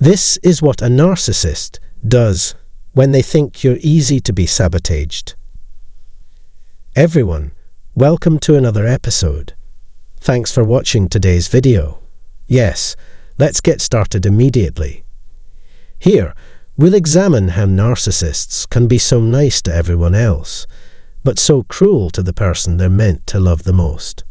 This is what a narcissist does when they think you're easy to be sabotaged. Everyone, welcome to another episode. Thanks for watching today's video. Yes, let's get started immediately. Here, we'll examine how narcissists can be so nice to everyone else, but so cruel to the person they're meant to love the most.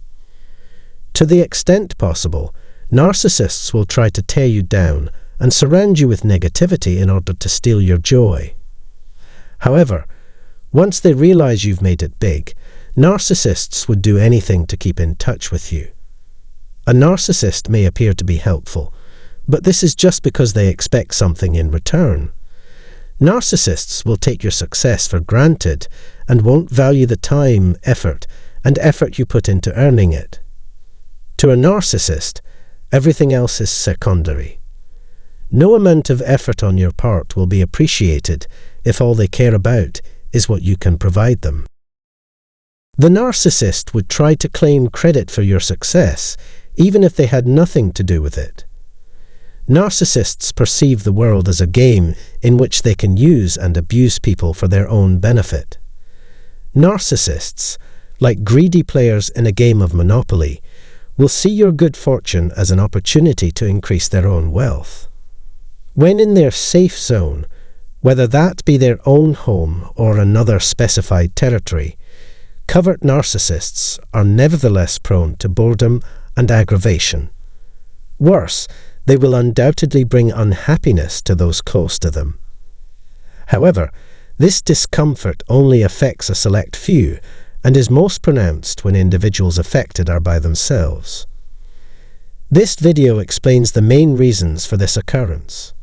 To the extent possible, narcissists will try to tear you down and surround you with negativity in order to steal your joy. However, once they realize you've made it big, narcissists would do anything to keep in touch with you. A narcissist may appear to be helpful, but this is just because they expect something in return. Narcissists will take your success for granted and won't value the time, effort you put into earning it. To a narcissist, everything else is secondary. No amount of effort on your part will be appreciated if all they care about is what you can provide them. The narcissist would try to claim credit for your success, even if they had nothing to do with it. Narcissists perceive the world as a game in which they can use and abuse people for their own benefit. Narcissists, like greedy players in a game of Monopoly, will see your good fortune as an opportunity to increase their own wealth. When in their safe zone, whether that be their own home or another specified territory, covert narcissists are nevertheless prone to boredom and aggravation. Worse, they will undoubtedly bring unhappiness to those close to them. However, this discomfort only affects a select few and is most pronounced when individuals affected are by themselves. This video explains the main reasons for this occurrence.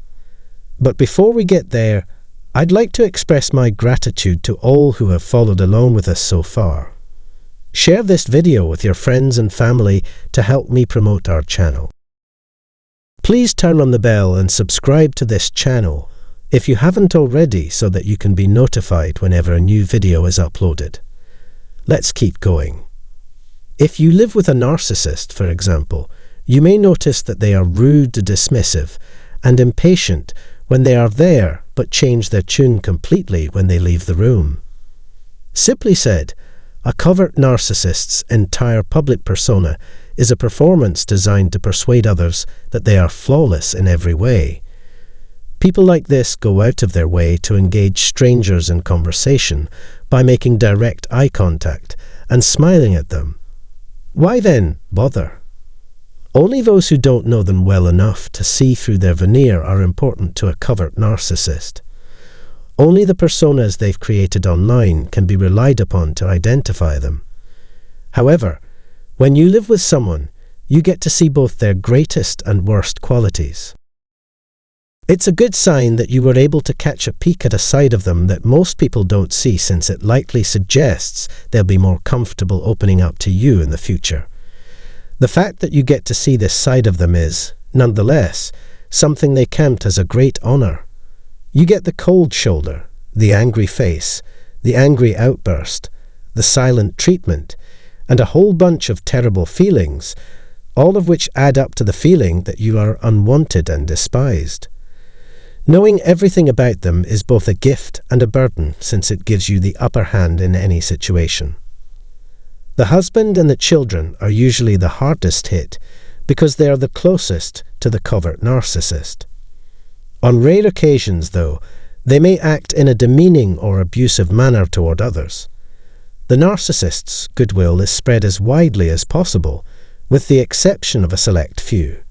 But before we get there, I'd like to express my gratitude to all who have followed along with us so far. Share this video with your friends and family to help me promote our channel. Please turn on the bell and subscribe to this channel if you haven't already so that you can be notified whenever a new video is uploaded. Let's keep going. If you live with a narcissist, for example, you may notice that they are rude, dismissive, and impatient when they are there, but change their tune completely when they leave the room. Simply said, a covert narcissist's entire public persona is a performance designed to persuade others that they are flawless in every way. People like this go out of their way to engage strangers in conversation by making direct eye contact and smiling at them. Why then bother? Only those who don't know them well enough to see through their veneer are important to a covert narcissist. Only the personas they've created online can be relied upon to identify them. However, when you live with someone, you get to see both their greatest and worst qualities. It's a good sign that you were able to catch a peek at a side of them that most people don't see, since it likely suggests they'll be more comfortable opening up to you in the future. The fact that you get to see this side of them is, nonetheless, something they count as a great honor. You get the cold shoulder, the angry face, the angry outburst, the silent treatment, and a whole bunch of terrible feelings, all of which add up to the feeling that you are unwanted and despised. Knowing everything about them is both a gift and a burden, since it gives you the upper hand in any situation. The husband and the children are usually the hardest hit because they are the closest to the covert narcissist. On rare occasions, though, they may act in a demeaning or abusive manner toward others. The narcissist's goodwill is spread as widely as possible, with the exception of a select few.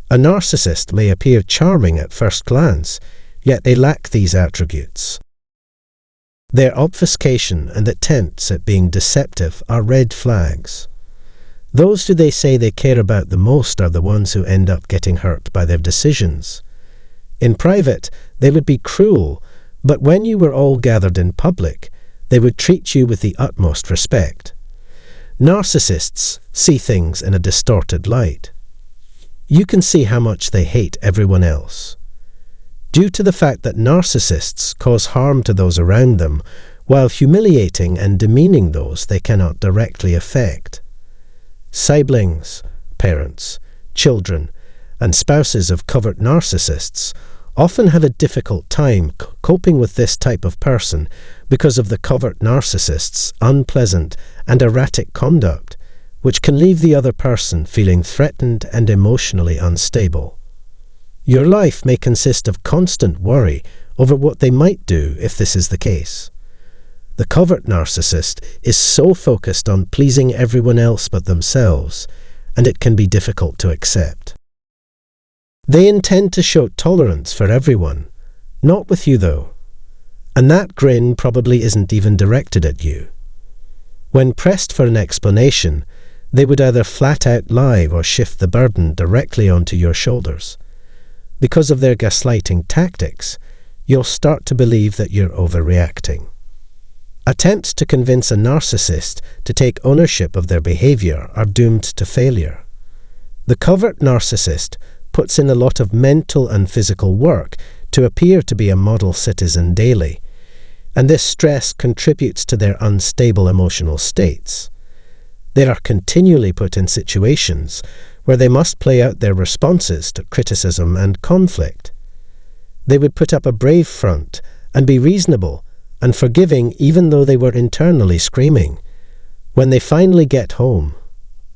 A narcissist may appear charming at first glance, yet they lack these attributes. Their obfuscation and attempts at being deceptive are red flags. Those who they say they care about the most are the ones who end up getting hurt by their decisions. In private, they would be cruel, but when you were all gathered in public, they would treat you with the utmost respect. Narcissists see things in a distorted light. You can see how much they hate everyone else. Due to the fact that narcissists cause harm to those around them, while humiliating and demeaning those they cannot directly affect. Siblings, parents, children, and spouses of covert narcissists often have a difficult time coping with this type of person because of the covert narcissist's unpleasant and erratic conduct, which can leave the other person feeling threatened and emotionally unstable. Your life may consist of constant worry over what they might do if this is the case. The covert narcissist is so focused on pleasing everyone else but themselves, and it can be difficult to accept. They intend to show tolerance for everyone, not with you though, and that grin probably isn't even directed at you. When pressed for an explanation, they would either flat out lie or shift the burden directly onto your shoulders. Because of their gaslighting tactics, you'll start to believe that you're overreacting. Attempts to convince a narcissist to take ownership of their behavior are doomed to failure. The covert narcissist puts in a lot of mental and physical work to appear to be a model citizen daily, and this stress contributes to their unstable emotional states. They are continually put in situations where they must play out their responses to criticism and conflict. They would put up a brave front and be reasonable and forgiving even though they were internally screaming. When they finally get home,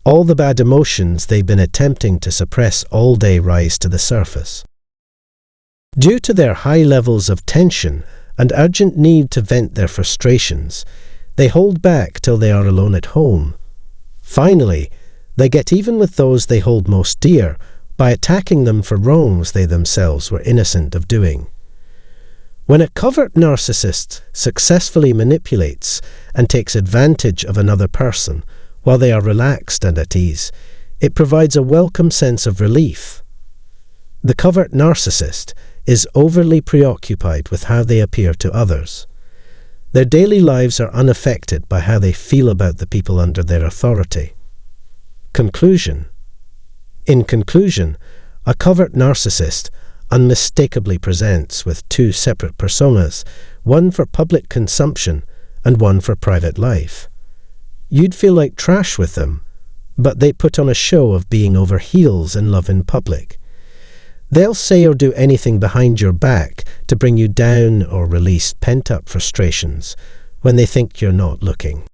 all the bad emotions they've been attempting to suppress all day rise to the surface. Due to their high levels of tension and urgent need to vent their frustrations, they hold back till they are alone at home. Finally, they get even with those they hold most dear by attacking them for wrongs they themselves were innocent of doing. When a covert narcissist successfully manipulates and takes advantage of another person while they are relaxed and at ease, it provides a welcome sense of relief. The covert narcissist is overly preoccupied with how they appear to others. Their daily lives are unaffected by how they feel about the people under their authority. Conclusion. In conclusion, a covert narcissist unmistakably presents with two separate personas, one for public consumption and one for private life. You'd feel like trash with them, but they put on a show of being over heels in love in public. They'll say or do anything behind your back to bring you down or release pent-up frustrations when they think you're not looking.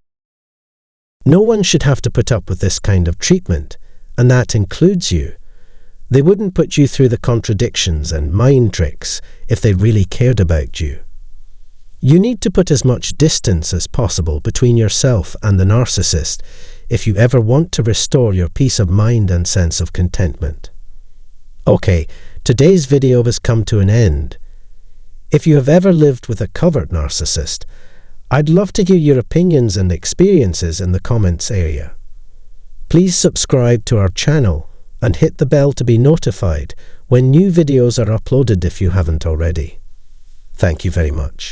No one should have to put up with this kind of treatment, and that includes you. They wouldn't put you through the contradictions and mind tricks if they really cared about you. You need to put as much distance as possible between yourself and the narcissist if you ever want to restore your peace of mind and sense of contentment. Okay, today's video has come to an end. If you have ever lived with a covert narcissist, I'd love to hear your opinions and experiences in the comments area. Please subscribe to our channel and hit the bell to be notified when new videos are uploaded if you haven't already. Thank you very much.